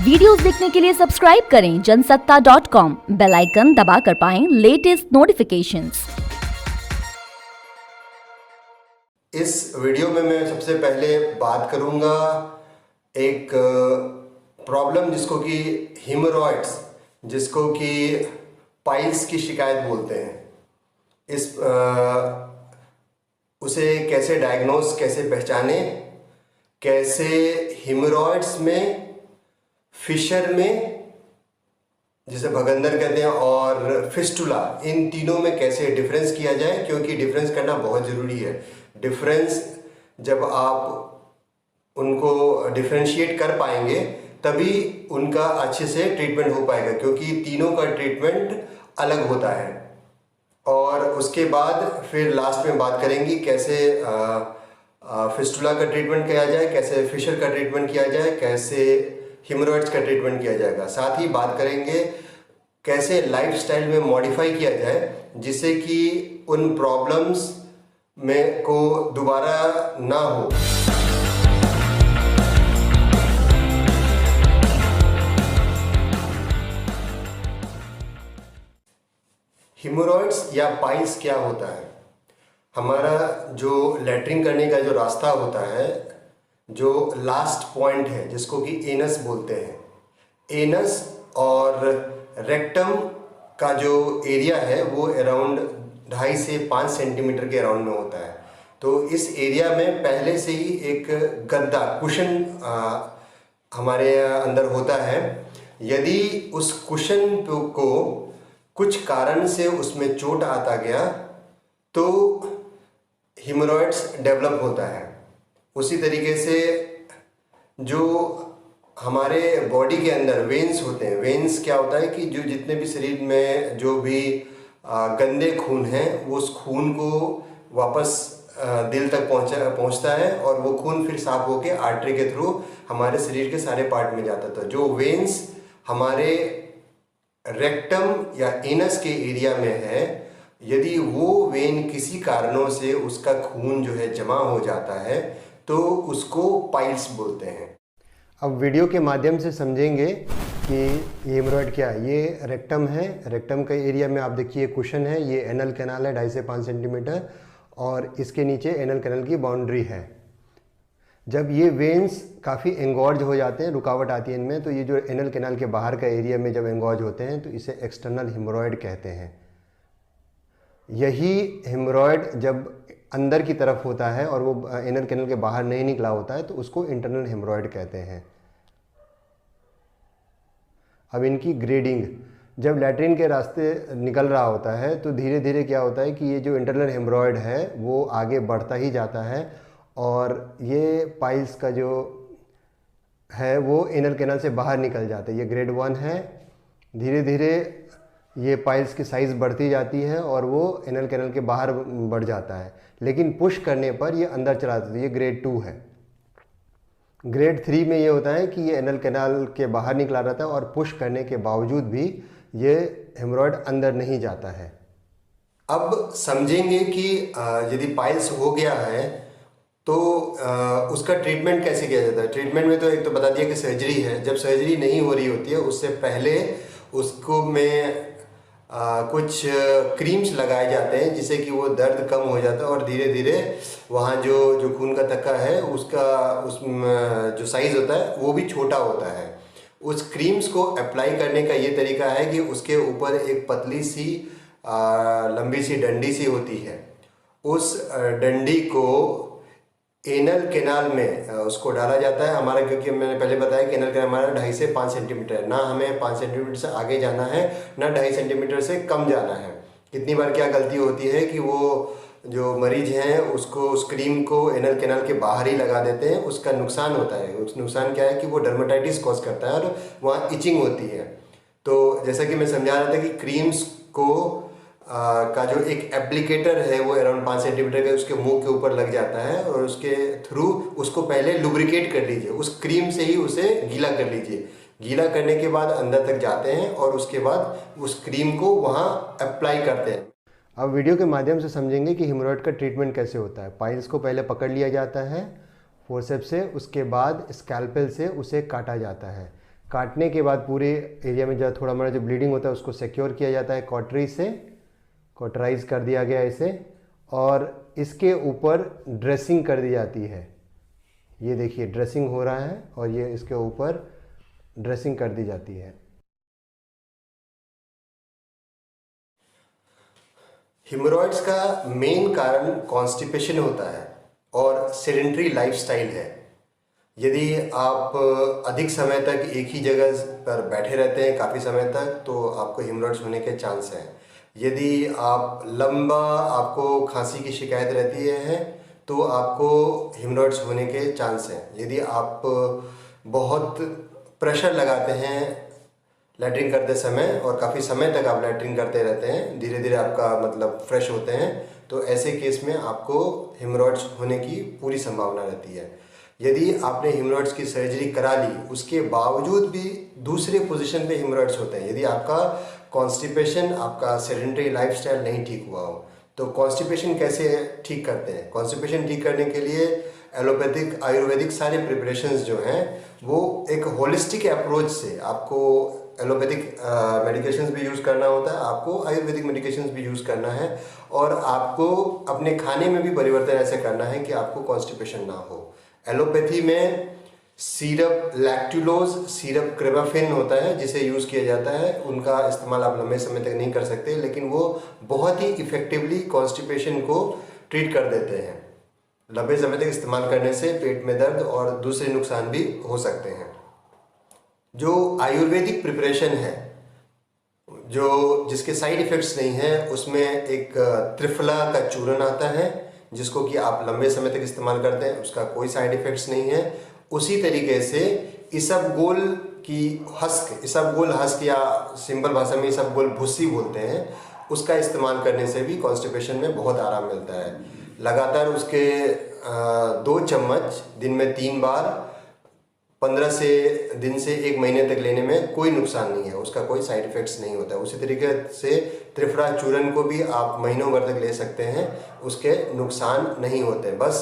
Videos देखने के लिए सब्सक्राइब करें जनसत्ता.com, बेल आइकन दबाकर पाएं लेटेस्ट नोटिफिकेशंस। इस वीडियो में मैं सबसे पहले बात करूंगा एक प्रॉब्लम जिसको कि हीमोरॉइड्स, जिसको कि पाइल्स की शिकायत बोलते हैं। उसे कैसे डायग्नोस, कैसे पहचाने, कैसे हीमोरॉइड्स में, फिशर में जिसे भगंदर कहते हैं, और फिस्टुला, इन तीनों में कैसे डिफरेंस किया जाए, क्योंकि डिफरेंस करना बहुत ज़रूरी है। डिफरेंस जब आप उनको डिफरेंशिएट कर पाएंगे तभी उनका अच्छे से ट्रीटमेंट हो पाएगा, क्योंकि तीनों का ट्रीटमेंट अलग होता है। और उसके बाद फिर लास्ट में बात करेंगे कैसे फिस्टुला का ट्रीटमेंट किया जाए, कैसे फिशर का ट्रीटमेंट किया जाए, कैसे हीमोरॉइड्स का ट्रीटमेंट किया जाएगा। साथ ही बात करेंगे कैसे लाइफस्टाइल में मॉडिफाई किया जाए जिससे कि उन प्रॉब्लम्स में को दोबारा ना हो। हीमोरॉइड्स या पाइल्स क्या होता है? हमारा जो लैट्रिन करने का जो रास्ता होता है, जो लास्ट पॉइंट है जिसको कि एनस बोलते हैं, एनस और रेक्टम का जो एरिया है वो अराउंड 2.5 से 5 सेंटीमीटर के अराउंड में होता है। तो इस एरिया में पहले से ही एक गद्दा, कुशन हमारे अंदर होता है। यदि उस कुशन को कुछ कारण से उसमें चोट आता गया तो हीमोरॉइड्स डेवलप होता है। उसी तरीके से जो हमारे बॉडी के अंदर वेन्स होते हैं, वेन्स क्या होता है कि जो जितने भी शरीर में जो भी गंदे खून हैं वो उस खून को वापस दिल तक पहुंचता है और वो खून फिर साफ होके आर्टरी के थ्रू हमारे शरीर के सारे पार्ट में जाता था। जो वेन्स हमारे रेक्टम या एनस के एरिया में है, यदि वो वेन किसी कारणों से उसका खून जो है जमा हो जाता है तो उसको पाइल्स बोलते हैं। अब वीडियो के माध्यम से समझेंगे कि ये हेमोरॉइड क्या है। ये रेक्टम है, रेक्टम के एरिया में आप देखिए कुशन है, ये एनल कैनाल है 2.5 से 5 सेंटीमीटर, और इसके नीचे एनल कैनाल की बाउंड्री है। जब ये वेन्स काफ़ी एंगॉर्ज हो जाते हैं, रुकावट आती है इनमें, तो ये जो एनल कैनाल के बाहर का एरिया में जब एंगॉर्ज होते हैं तो इसे एक्सटर्नल हेमोरॉइड कहते हैं। यही हेमोरॉइड जब अंदर की तरफ होता है और वो एनल कैनाल के बाहर नहीं निकला होता है तो उसको इंटरनल हेमोरॉइड कहते हैं। अब इनकी ग्रेडिंग, जब लैट्रिन के रास्ते निकल रहा होता है तो धीरे धीरे क्या होता है कि ये जो इंटरनल हेमोरॉइड है वो आगे बढ़ता ही जाता है और ये पाइल्स का जो है वो एनल कैनाल से बाहर निकल जाता है। ये ग्रेड 1 है। धीरे धीरे ये पाइल्स की साइज़ बढ़ती जाती है और वो एनल कैनाल के बाहर बढ़ जाता है, लेकिन पुश करने पर ये अंदर चला जाता है। ये ग्रेड 2 है। ग्रेड 3 में ये होता है कि ये एनल कैनाल के बाहर निकला रहता है और पुश करने के बावजूद भी ये हेमोरॉइड अंदर नहीं जाता है। अब समझेंगे कि यदि पाइल्स हो गया है तो उसका ट्रीटमेंट कैसे किया जाता है। ट्रीटमेंट में तो एक तो बता दिया कि सर्जरी है। जब सर्जरी नहीं हो रही होती है उससे पहले उसको में कुछ क्रीम्स लगाए जाते हैं जिससे कि वो दर्द कम हो जाता है और धीरे धीरे वहाँ जो खून का थक्का है उसका जो साइज़ होता है वो भी छोटा होता है। उस क्रीम्स को अप्लाई करने का ये तरीका है कि उसके ऊपर एक पतली सी लंबी सी डंडी सी होती है। उस डंडी को एनल कैनाल में उसको डाला जाता है हमारा, क्योंकि मैंने पहले बताया कि एनल कैनाल हमारा 2.5 से 5 सेंटीमीटर है। ना हमें 5 सेंटीमीटर से आगे जाना है, ना 2.5 सेंटीमीटर से कम जाना है। कितनी बार क्या गलती होती है कि वो जो मरीज हैं उसको उस क्रीम को एनल कैनाल के बाहर ही लगा देते हैं। उसका नुकसान होता है। उस नुकसान क्या है कि वो डर्मेटाइटिस कॉज करता है और वहाँ इचिंग होती है। तो जैसा कि मैं समझा रहा था कि क्रीम्स को का जो एक एप्लीकेटर है वो अराउंड 5 सेंटीमीटर का उसके मुंह के ऊपर लग जाता है और उसके थ्रू उसको पहले लुब्रिकेट कर लीजिए। उस क्रीम से ही उसे गीला कर लीजिए। गीला करने के बाद अंदर तक जाते हैं और उसके बाद उस क्रीम को वहाँ अप्लाई करते हैं। अब वीडियो के माध्यम से समझेंगे कि हेमोरॉइड का ट्रीटमेंट कैसे होता है। पाइल्स को पहले पकड़ लिया जाता है फोर्सेप्स से, उसके बाद स्कैल्पेल से उसे काटा जाता है। काटने के बाद पूरे एरिया में जो थोड़ा मोड़ा जो ब्लीडिंग होता है उसको सिक्योर किया जाता है कॉटरी से, कॉटराइज कर दिया गया इसे, और इसके ऊपर ड्रेसिंग कर दी जाती है। ये देखिए ड्रेसिंग हो रहा है और ये इसके ऊपर ड्रेसिंग कर दी जाती है। हिमोरॉइड्स का मेन कारण कॉन्स्टिपेशन होता है और सेडेंटरी लाइफस्टाइल है। यदि आप अधिक समय तक एक ही जगह पर बैठे रहते हैं काफ़ी समय तक, तो आपको हिमोरॉइड्स होने के चांस हैं। यदि आप आपको खांसी की शिकायत रहती है तो आपको हिमोरॉइड्स होने के चांस हैं। यदि आप बहुत प्रेशर लगाते हैं लैट्रिन करते समय और काफ़ी समय तक आप लैट्रिन करते रहते हैं, धीरे धीरे आपका मतलब फ्रेश होते हैं, तो ऐसे केस में आपको हिमोरॉइड्स होने की पूरी संभावना रहती है। यदि आपने हिमोरॉइड्स की सर्जरी करा ली, उसके बावजूद भी दूसरे पोजीशन पे हिमोरॉइड्स होते हैं, यदि आपका कॉन्स्टिपेशन, आपका सेडेंटरी लाइफस्टाइल नहीं ठीक हुआ हो, तो कॉन्स्टिपेशन कैसे ठीक करते हैं? कॉन्स्टिपेशन ठीक करने के लिए एलोपैथिक, आयुर्वेदिक सारे प्रिपरेशंस जो हैं वो एक होलिस्टिक अप्रोच से, आपको एलोपैथिक मेडिकेशंस भी यूज़ करना होता है, आपको आयुर्वेदिक मेडिकेशंस भी यूज़ करना है, और आपको अपने खाने में भी परिवर्तन ऐसे करना है कि आपको कॉन्स्टिपेशन ना हो। एलोपैथी में सीरप लैक्टुलोज, सीरप क्रेबाफेन होता है जिसे यूज़ किया जाता है। उनका इस्तेमाल आप लंबे समय तक नहीं कर सकते, लेकिन वो बहुत ही इफ़ेक्टिवली कॉन्स्टिपेशन को ट्रीट कर देते हैं। लंबे समय तक इस्तेमाल करने से पेट में दर्द और दूसरे नुकसान भी हो सकते हैं। जो आयुर्वेदिक प्रिपरेशन है, जो जिसके साइड इफ़ेक्ट्स नहीं हैं, उसमें एक त्रिफला का चूर्ण आता है जिसको कि आप लंबे समय तक इस्तेमाल करते हैं, उसका कोई साइड इफ़ेक्ट्स नहीं है। उसी तरीके से इसबगोल की हस्क, इसबगोल हस्क या सिंपल भाषा में इसबगोल भुस्सी बोलते हैं, उसका इस्तेमाल करने से भी कॉन्स्टिपेशन में बहुत आराम मिलता है। लगातार उसके 2 चम्मच दिन में 3 बार 15 दिन से 1 महीने तक लेने में कोई नुकसान नहीं है, उसका कोई साइड इफ़ेक्ट्स नहीं होता है। उसी तरीके से त्रिफला चूर्ण को भी आप महीनों भर तक ले सकते हैं, उसके नुकसान नहीं होते। बस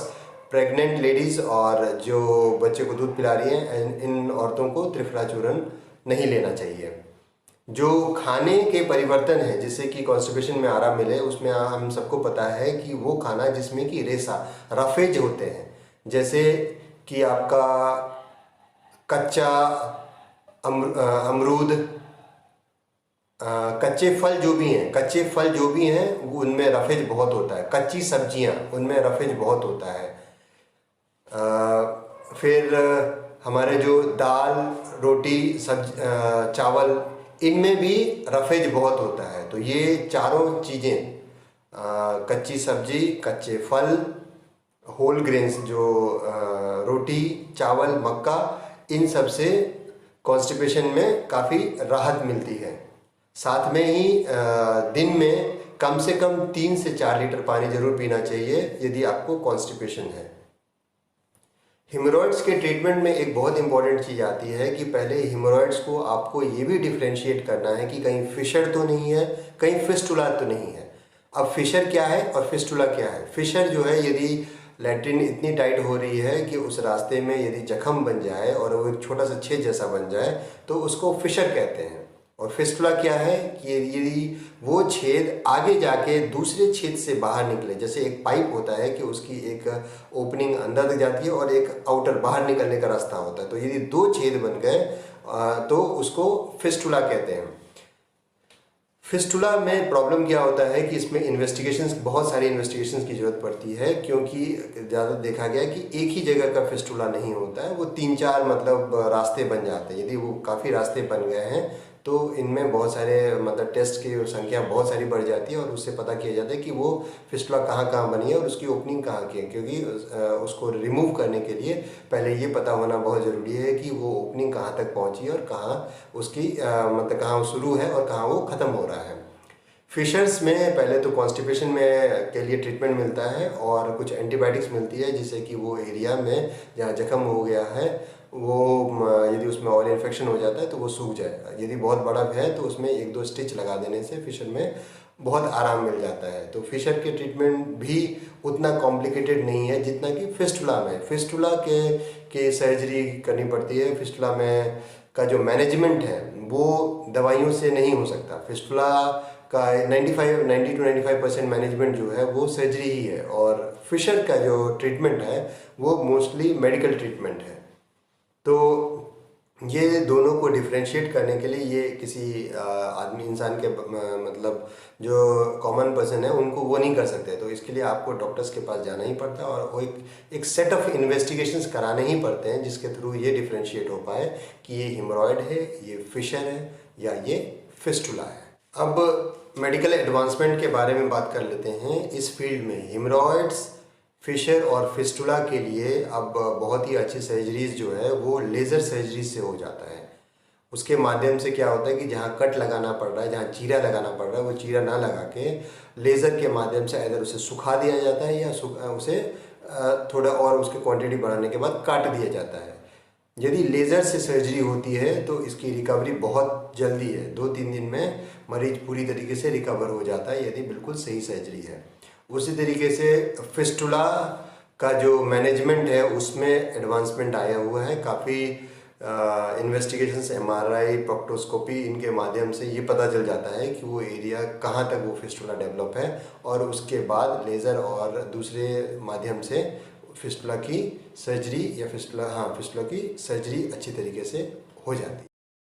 प्रेग्नेंट लेडीज़ और जो बच्चे को दूध पिला रही हैं, इन औरतों को त्रिफला चूर्ण नहीं लेना चाहिए। जो खाने के परिवर्तन है जिससे कि कॉन्स्टिपेशन में आराम मिले, उसमें हम सबको पता है कि वो खाना जिसमें कि रेशा, रफेज होते हैं, जैसे कि आपका कच्चा अमरूद, कच्चे फल जो भी हैं उनमें रफेज बहुत होता है। कच्ची सब्जियां, उनमें रफेज बहुत होता है। फिर हमारे जो दाल, रोटी, चावल, इनमें भी रफेज बहुत होता है। तो ये चारों चीज़ें, कच्ची सब्जी, कच्चे फल, होल ग्रेन्स जो रोटी, चावल, मक्का, इन सब से कॉन्स्टिपेशन में काफ़ी राहत मिलती है। साथ में ही दिन में कम से कम 3 से 4 लीटर पानी जरूर पीना चाहिए यदि आपको कॉन्स्टिपेशन है। हिमोरॉइड्स के ट्रीटमेंट में एक बहुत इंपॉर्टेंट चीज़ आती है कि पहले हिमोरॉइड्स को आपको ये भी डिफ्रेंशिएट करना है कि कहीं फिशर तो नहीं है, कहीं फिस्टुला तो नहीं है। अब फिशर क्या है और फिस्टुला क्या है? फिशर जो है, यदि लैट्रिन इतनी टाइट हो रही है कि उस रास्ते में यदि जख्म बन जाए और वो एक छोटा सा छेद जैसा बन जाए तो उसको फिशर कहते हैं। और फिस्टुला क्या है कि यदि वो छेद आगे जाके दूसरे छेद से बाहर निकले, जैसे एक पाइप होता है कि उसकी एक ओपनिंग अंदर तक जाती है और एक आउटर बाहर निकलने का रास्ता होता है, तो यदि 2 छेद बन गए तो उसको फिस्टुला कहते हैं। फिस्टुला में प्रॉब्लम क्या होता है कि इसमें इन्वेस्टिगेशंस, बहुत सारी इन्वेस्टिगेशंस की ज़रूरत पड़ती है, क्योंकि ज़्यादा देखा गया कि एक ही जगह का फिस्टुला नहीं होता है, वो 3-4 मतलब रास्ते बन जाते हैं। यदि वो काफ़ी रास्ते बन गए हैं तो इनमें बहुत सारे मतलब टेस्ट की संख्या बहुत सारी बढ़ जाती है और उससे पता किया जाता है कि वो फिस्टुला कहाँ कहाँ बनी है और उसकी ओपनिंग कहाँ की है। क्योंकि उसको रिमूव करने के लिए पहले ये पता होना बहुत ज़रूरी है कि वो ओपनिंग कहाँ तक पहुँची है और कहाँ उसकी मतलब कहाँ वो शुरू है और कहाँ वो ख़त्म हो रहा है। फिशर्स में पहले तो कॉन्स्टिपेशन में के लिए ट्रीटमेंट मिलता है और कुछ एंटीबायोटिक्स मिलती है जिससे कि वो एरिया में जहाँ जख्म हो गया है वो यदि उसमें ऑयल इन्फेक्शन हो जाता है तो वो सूख जाए। यदि बहुत बड़ा है तो उसमें 1-2 स्टिच लगा देने से फिशर में बहुत आराम मिल जाता है। तो फिशर के ट्रीटमेंट भी उतना कॉम्प्लिकेटेड नहीं है जितना कि फिस्टुला में। फिस्टुला के सर्जरी करनी पड़ती है। फिस्टुला में का जो मैनेजमेंट है वो दवाइयों से नहीं हो सकता। फिस्टुला का 90 to 95% मैनेजमेंट जो है वो सर्जरी ही है, और फिशर का जो ट्रीटमेंट है वो मोस्टली मेडिकल ट्रीटमेंट है। तो ये दोनों को डिफरेंशिएट करने के लिए ये किसी आदमी इंसान के मतलब जो कॉमन पर्सन है उनको वो नहीं कर सकते। तो इसके लिए आपको डॉक्टर्स के पास जाना ही पड़ता है, और वो एक सेट ऑफ इन्वेस्टिगेशंस कराने ही पड़ते हैं जिसके थ्रू ये डिफरेंशिएट हो पाए कि ये हिमरॉयड है, ये फिशर है, या ये फिस्टुला है। अब मेडिकल एडवांसमेंट के बारे में बात कर लेते हैं। इस फील्ड में हिमरॉयड्स, फिशर और फिस्टुला के लिए अब बहुत ही अच्छी सर्जरीज जो है वो लेज़र सर्जरी से हो जाता है। उसके माध्यम से क्या होता है कि जहाँ कट लगाना पड़ रहा है, जहाँ चीरा लगाना पड़ रहा है, वो चीरा ना लगा के लेज़र के माध्यम से इधर उसे सुखा दिया जाता है, या उसे थोड़ा और उसकी क्वांटिटी बढ़ाने के बाद काट दिया जाता है। यदि लेज़र से सर्जरी होती है तो इसकी रिकवरी बहुत जल्दी है, 2-3 दिन में मरीज पूरी तरीके से रिकवर हो जाता है यदि बिल्कुल सही सर्जरी है। उसी तरीके से फिस्टुला का जो मैनेजमेंट है उसमें एडवांसमेंट आया हुआ है। काफ़ी इन्वेस्टिगेशंस, MRI, प्रोक्टोस्कोपी, इनके माध्यम से ये पता चल जाता है कि वो एरिया कहाँ तक वो फिस्टुला डेवलप है, और उसके बाद लेज़र और दूसरे माध्यम से फिस्टुला की सर्जरी, या फिस्टुला की सर्जरी अच्छी तरीके से हो जाती है।